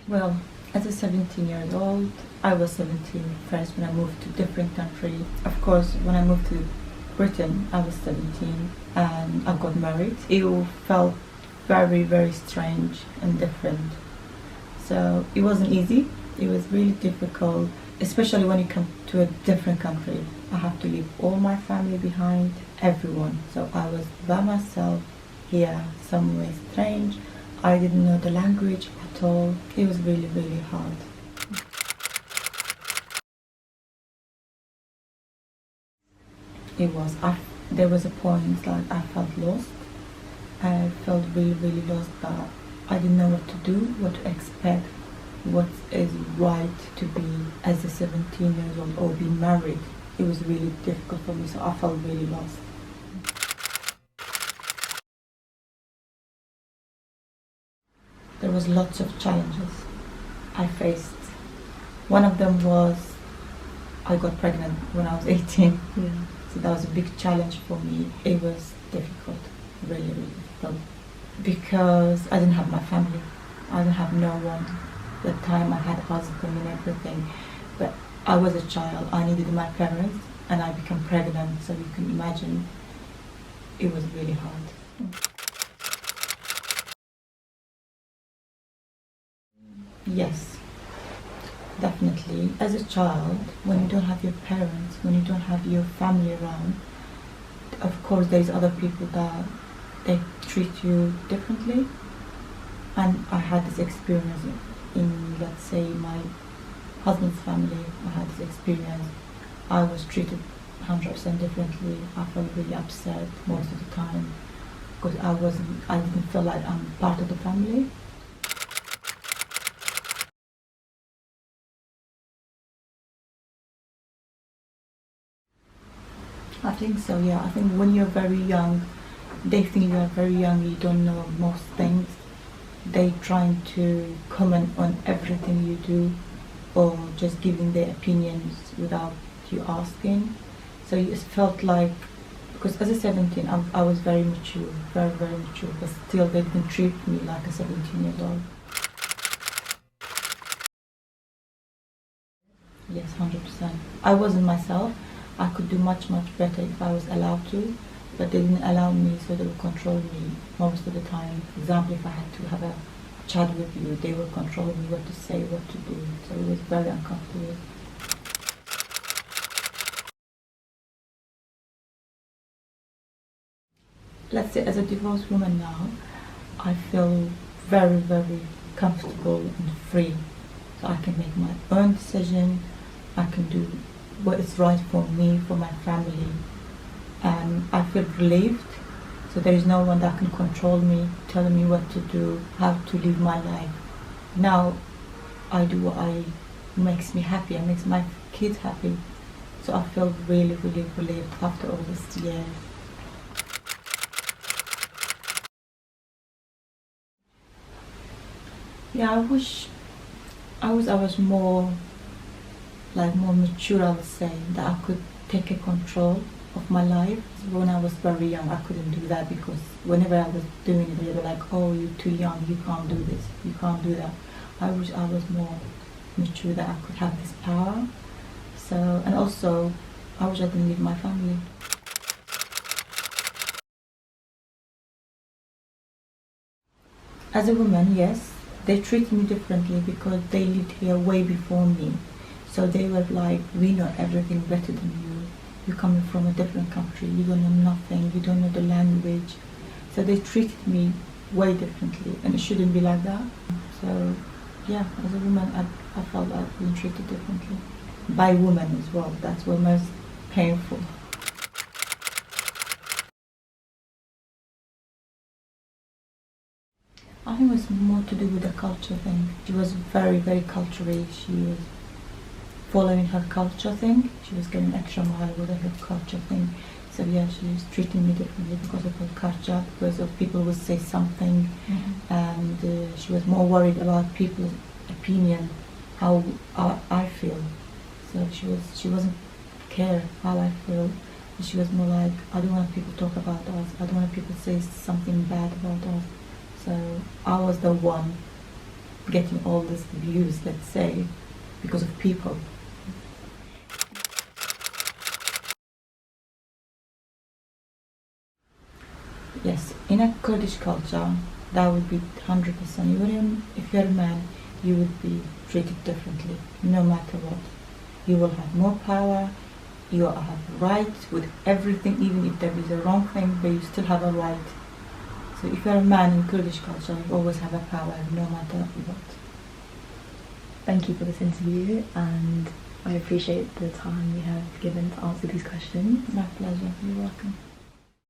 Well, as a 17-year-old, I was 17 first when I moved to different country. Of course, when I moved to Britain, I was 17 and I got married. It felt very, very strange and different. So it wasn't easy. It was really difficult, especially when you come to a different country. I have to leave all my family behind, everyone. So I was by myself here, somewhere strange. I didn't know the language at all. It was really, really hard. It was. There was a point that I felt lost. I felt really, really lost that I didn't know what to do, what to expect, what is right to be as a 17 years old or be married. It was really difficult for me, so I felt really lost. There was lots of challenges I faced. One of them was I got pregnant when I was 18. Yeah. So that was a big challenge for me. It was difficult, really, really difficult. Because I didn't have my family. I didn't have no one. At the time I had a husband and everything. But I was a child. I needed my parents and I became pregnant. So you can imagine it was really hard. Yes, definitely. As a child, when you don't have your parents, when you don't have your family around, of course there's other people that they treat you differently. And I had this experience in, let's say, my husband's family. I had this experience. I was treated 100% differently. I felt really upset most of the time because I didn't feel like I'm part of the family. I think so, yeah. I think when you're very young, they think you are very young, you don't know most things. They trying to comment on everything you do or just giving their opinions without you asking. So it felt like, because as a 17, I was very mature, very, very mature, but still they didn't treat me like a 17-year-old. Yes, 100%. I wasn't myself. I could do much, much better if I was allowed to, but they didn't allow me, so they would control me most of the time. For example, if I had to have a chat with you, they would control me what to say, what to do. So it was very uncomfortable. Let's say as a divorced woman now, I feel very, very comfortable and free. So I can make my own decision. I can do what is right for me, for my family. And I feel relieved. So there is no one that can control me, telling me what to do, how to live my life. Now I do what makes me happy and makes my kids happy. So I feel really, really relieved after all this year. Yeah, I was more more mature, I would say, that I could take a control of my life. When I was very young, I couldn't do that because whenever I was doing it, they were like, "Oh, you're too young. You can't do this. You can't do that." I wish I was more mature that I could have this power. So, and also, I wish I didn't leave my family. As a woman, yes, they treat me differently because they lived here way before me. So they were like, "We know everything better than you. You're coming from a different country. You don't know nothing. You don't know the language." So they treated me way differently, and it shouldn't be like that. So, yeah, as a woman, I felt I've been treated differently by women as well. That's what most painful. I think it was more to do with the culture thing. She was very, very cultural. She was following her culture thing. She was getting extra mile with her culture thing. So yeah, she was treating me differently because of her culture, because of people would say something, and she was more worried about people's opinion, how I feel. So she wasn't care how I feel. She was more like, "I don't want people to talk about us. I don't want people to say something bad about us." So I was the one getting all this abuse, let's say, because of people. Yes, in a Kurdish culture, that would be 100%. If you're a man, you would be treated differently, no matter what. You will have more power, you have rights with everything, even if there is a wrong thing, but you still have a right. So if you're a man in Kurdish culture, you always have a power, no matter what. Thank you for this interview, and I appreciate the time you have given to answer these questions. My pleasure, you're welcome.